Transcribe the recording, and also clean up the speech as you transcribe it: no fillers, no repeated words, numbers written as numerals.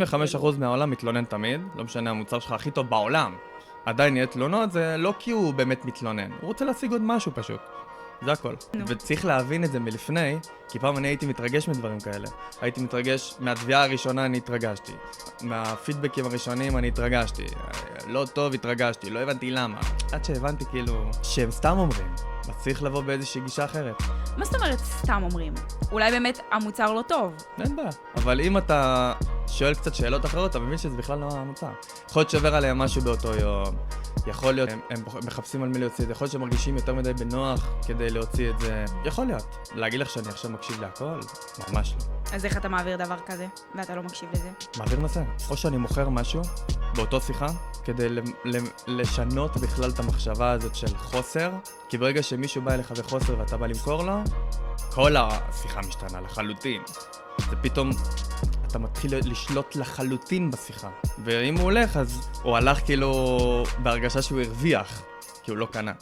95% מהעולם מתלונן תמיד, לא משנה המוצר שלך הכי טוב בעולם. עדיין יהיה תלונות, זה לא כי הוא באמת מתלונן, הוא רוצה להשיג עוד משהו פשוט. זה הכל. וצריך להבין את זה מלפני, כי פעם אני הייתי מתרגש מדברים כאלה. הייתי מתרגש מהתביעה הראשונה, אני התרגשתי. מהפידבקים הראשונים אני התרגשתי. לא טוב התרגשתי, לא הבנתי למה. עד שהבנתי כאילו שהם סתם אומרים. אז צריך לבוא באיזושהי גישה אחרת. מה זאת אומרת סתם אומרים? אולי באמת המוצר לא טוב. אין בעיה. אבל אם אתה שואל קצת שאלות אחרות, אתה מבין שזה בכלל לא המוצר. יכול להיות שעובר עליהם משהו באותו יום. יכול להיות, הם מחפשים על מי להוציא את זה. יכול להיות שהם מרגישים יותר מדי בנוח כדי להוציא את זה. יכול להיות. להגיד לך שאני עכשיו מקשיב להכל? ממש לא. אז איך אתה מעביר דבר כזה, ואתה לא מקשיב לזה? מעביר נושא. או שאני מוכר משהו באותו שיחה, כדי לשנות בכלל את המחשבה הזאת של חוסר, כי ברגע שמישהו בא אליך בחוסר ואתה בא למכור לו, כל השיחה משתנה לחלוטין. זה פתאום, אתה מתחיל לשלוט לחלוטין בשיחה. ואם הוא הולך, אז הוא הלך כאילו בהרגשה שהוא הרוויח, כי הוא לא קנה.